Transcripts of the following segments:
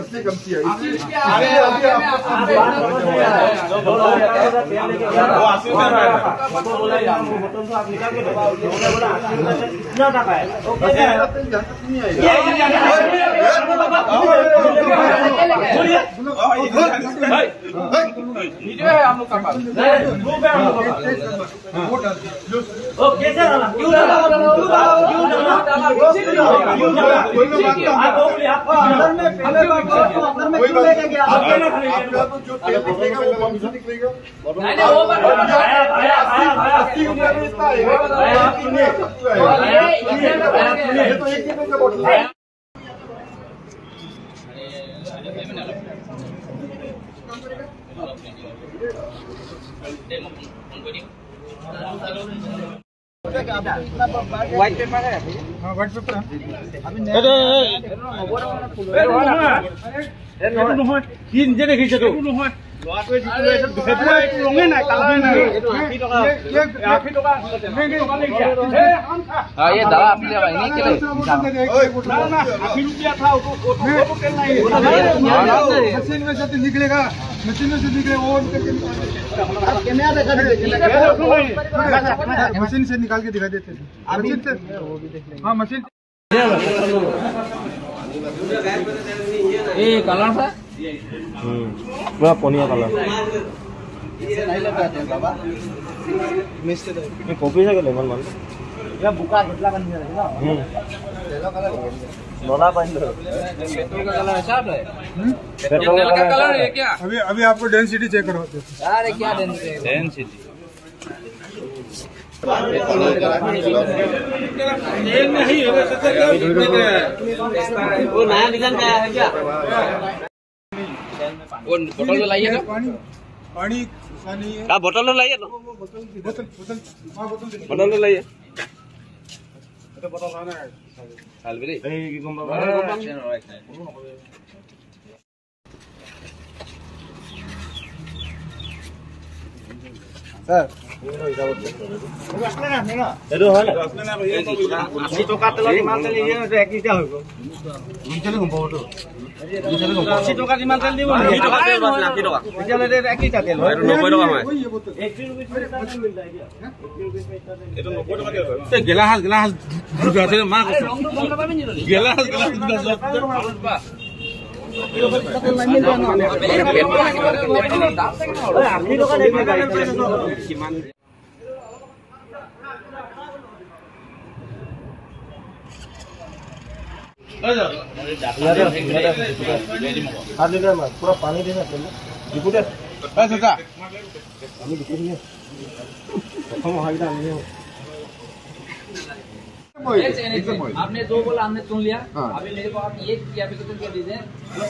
इसलिए कम किया white paper है हाँ व्हाइट पेपर है ये दवा आपने मशीन में से निकलेगा मशीन में से निकले वो मशीन से निकाल के दिखा देते मशीन से हाँ मशीन ये कलर था पूरा पनिया कलर कॉपी है लेमन मान या बुका कितना बन गया ना येलो कलर लोला बन पेट्रोल का कलर ऐसा है पेट्रोल का कलर है क्या अभी आपको डेंसिटी चेक करो अरे क्या डेंसिटी नहीं वो नया डिजाइन का है क्या वो बोतल तो लाइए ना पानी नहीं है बोतल तो लाइए बोतल तो लाइए बोतल लाना है सर पूरा पानी देना आपने दो बोला हमने सुन लिया अभी मेरे को आप ये कैपिटल कर दीजिए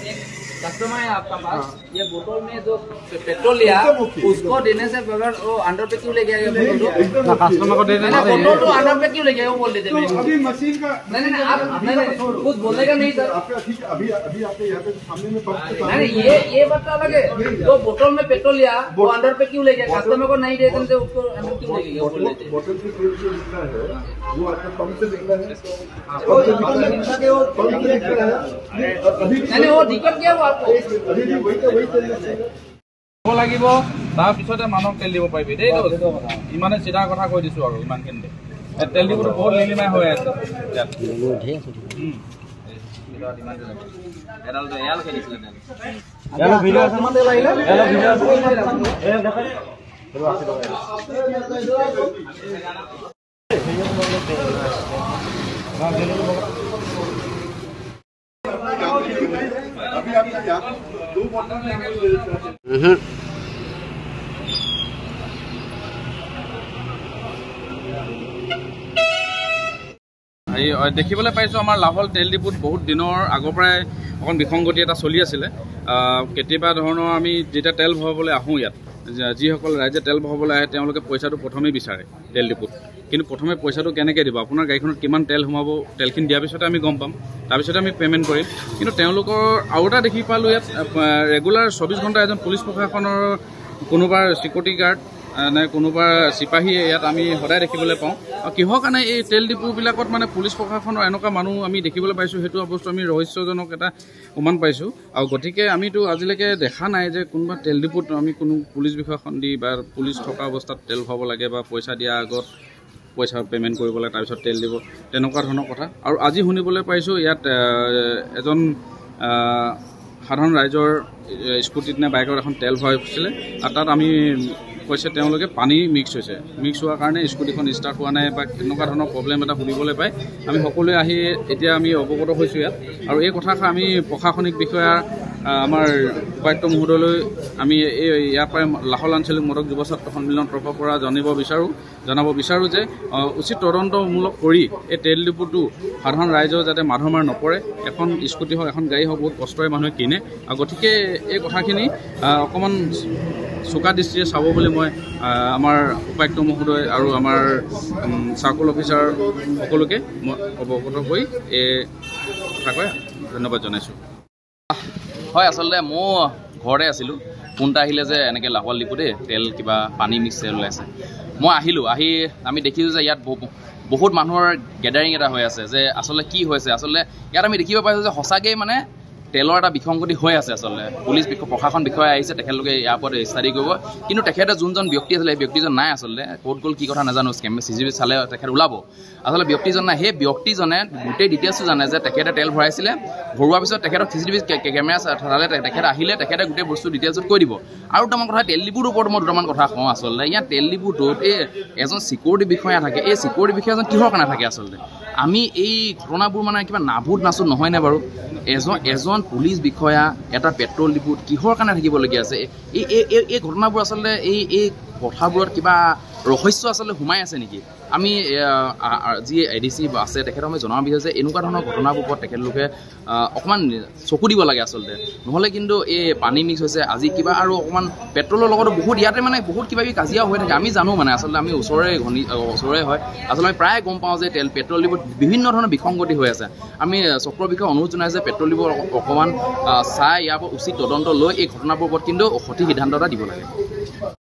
एक कस्टमर है आपका पास ये बोतल में जो पेट्रोल लिया उसको देने से बगैर वो अंडर पे क्यों ले गया कस्टमर को देने बोतल तो अंडर पे क्यों ले गया वो बोल देते अभी मशीन का नहीं आप कुछ बोलेगा नहीं सर अभी आपके यहाँ पे सामने में नहीं ये बात अलग है जो बोतल में पेट्रोल लिया वो अंडर पे क्यों ले गया कस्टमर को नहीं देते थे उसको अंडर क्यों ले गया बोतल की दिखता है वो आपका पंप से दिखता है वो दिक्कत क्या हुआ आपको লাগিব তাৰ পিছতে মানুহক তেল দিব পাৰিবি দেই ইমানে চিধা কথা কৈ দিছো আৰু ইমানখিনি তেল দিবতো বহুত লিলিমাই হৈ আছে এডাল তো এয়াল খেলিছিল यालो वीडियो আছে মতে লাইলে यालो वीडियो আছে এ দেখাই এর 80 টাকা अभी आपका यहाँ दो बोतल দেখিবলৈ পাইছোঁ আমাৰ লাহোল তেল ডিপুত বহুত দিনৰ আগৰ পৰাই অকণ বিসংগতি এটা চলি আছিলে কেতিয়াবা ধৰণৰ আমি যেতিয়া তেল ভৰাবলৈ আহোঁ ইয়াত যিসকল ৰাইজে তেল ভৰাবলৈ আহে তেওঁলোকে পইচাটো প্ৰথমেই বিচাৰে তেল ডিপুত, কিন্তু প্ৰথমে পইচাটো কেনেকৈ দিব, আপোনাৰ গাড়ীখনত কিমান তেল সোমাব, তেলখিনি দিয়াৰ পিছতে আমি গম পাম, তাৰপিছতে আমি পে'মেণ্ট কৰিম। কিন্তু তেওঁলোকৰ আৰু এটা দেখি পালোঁ ইয়াত ৰেগুলাৰ 24 ঘণ্টা এজন পুলিচ প্ৰশাসনৰ কোনোবা চিকিউৰিটি গাৰ্ড নে কোনোবা চিপাহী ইয়াত আমি সদায় দেখিবলৈ পাওঁ। আৰু কিহৰ কাৰণে এই তেল ডিপুবিলাকত মানে পুলিচ প্ৰশাসনৰ এনেকুৱা মানুহ আমি দেখিবলৈ পাইছোঁ, সেইটো বস্তু আমি ৰহস্যজনক এটা প্ৰমাণ পাইছোঁ। আৰু গতিকে আমিতো আজিলৈকে দেখা নাই যে কোনোবা তেল ডিপুত আমি কোনো পুলিচ বিষয়াখন দি বা পুলিচ থকা অৱস্থাত তেল ভৰাব লাগে বা পইচা দিয়াৰ আগত পইচা পে'মেণ্ট কৰিব লাগে তাৰপিছত তেল দিব, তেনেকুৱা ধৰণৰ কথা। আৰু আজি শুনিবলৈ পাইছোঁ ইয়াত এজন সাধাৰণ ৰাইজৰ স্কুটিত নে বাইকত এখন তেল ভৰাইছিলে, আৰু তাত আমি কৈছে তেওঁলোকে পানী মিক্স হৈছে, মিক্স হোৱাৰ কাৰণে স্কুটিখন ষ্টাৰ্ট হোৱা নাই বা এনেকুৱা ধৰণৰ প্ৰব্লেম এটা শুনিবলৈ পাই আমি সকলোৱে আহি এতিয়া আমি অৱগত হৈছোঁ ইয়াত। আৰু এই কথাষাৰ আমি প্ৰশাসনিক বিষয়া আমাৰ উপায়ুক্ত মহোদয়লৈ আমি ইয়াৰ পৰাই লাহোৱাল আঞ্চলিক মদক যুৱ ছাত্ৰ সন্মিলনৰ তৰফৰ পৰা জনাব বিচাৰোঁ যে উচিত তদন্তমূলক কৰি এই তেল ডিপুটো সাধাৰণ ৰাইজৰ যাতে মাধমাৰ নপৰে, এখন স্কুটি হওক এখন গাড়ী হওক বহুত কষ্টৰে মানুহে কিনে। আৰু গতিকে এই কথাখিনি অকণমান চোকা দৃষ্টিৰে চাব বুলি মই আমাৰ উপায়ুক্ত মহোদয় আৰু আমাৰ চাৰ্কল অফিচাৰ সকলোকে মই অৱগত কৰি এই কথাকৈ ধন্যবাদ জনাইছোঁ। হয়, আচলতে মই ঘৰতে আছিলোঁ, ফোন এটা আহিলে যে এনেকৈ লাহোৱাল ডিপুতে তেল কিবা পানী মিক্স তেল ওলাইছে। মই আহি আমি দেখিছোঁ যে ইয়াত বহুত মানুহৰ গেডাৰিং এটা হৈ আছে, যে আচলতে কি হৈছে। আচলতে ইয়াত আমি দেখিব পাইছোঁ যে সঁচাকৈয়ে মানে তেলৰ এটা বিসংগতি হৈ আছে। আচলতে পুলিচ প্ৰশাসন বিষয়া আহিছে, তেখেতলোকে ইয়াৰ ওপৰত ষ্টাডি কৰিব, কিন্তু তেখেতে যোনজন ব্যক্তি আছিলে সেই ব্যক্তিজন নাই। আচলতে ক'ত গ'ল কি কথা নাজানো, CCTV চালে তেখেত ওলাব। আচলতে ব্যক্তিজন নাই, সেই ব্যক্তিজনে গোটেই ডিটেইলছটো জানে যে তেখেতে তেল ভৰাইছিলে, ভৰোৱাৰ পিছত তেখেতক CCTV কেমেৰা চালে, তেখেতে আহিলে তেখেতে গোটেই বস্তু ডিটেইলছত কৈ দিব। আৰু দুটামান কথা তেল ডিপুটোৰ ওপৰত মই দুটামান কথা কওঁ। আচলতে ইয়াত তেল ডিপুটোত এজন চিকিউৰিটি বিষয়া থাকে, এই চিকিউৰিটি বিষয়াজন কিহৰ কাৰণে থাকে আচলতে? আমি এই ঘটনাবোৰ মানে কিবা নাভূত নাচোত নহয়নে বাৰু? এজন পুলিচ বিষয়া এটা পেট্ৰল ডিপুত কিহৰ কাৰণে থাকিবলগীয়া আছে? এই ঘটনাবোৰ আচলতে এই কথাবোৰত কিবা ৰহস্য আচলতে সোমাই আছে নেকি? আমি যি ADC আছে তেখেতক আমি জনাব বিচাৰোঁ যে এনেকুৱা ধৰণৰ ঘটনাবোৰ ওপৰত তেখেতলোকে অকণমান চকু দিব লাগে আচলতে। নহ'লে কিন্তু এই পানী মিক্স হৈছে আজি কিবা আৰু অকণমান পেট্ৰলৰ লগতো বহুত ইয়াতে মানে বহুত কিবা কিবি কাজিয়া হৈ থাকে। আমি জানো মানে আচলতে আমি ওচৰৰে হয়, আচলতে আমি প্ৰায় গম পাওঁ যে পেট্ৰল ডিপুত বিভিন্ন ধৰণৰ বিসংগতি হৈ আছে। আমি চক্ৰৰ বিষয়ে অনুৰোধ জনাইছোঁ যে পেট্ৰল ডিপুত অকণমান চাই ইয়াৰ পৰা উচিত তদন্ত লৈ এই ঘটনাবোৰৰ ওপৰত কিন্তু সঠিক সিদ্ধান্ত এটা দিব লাগে।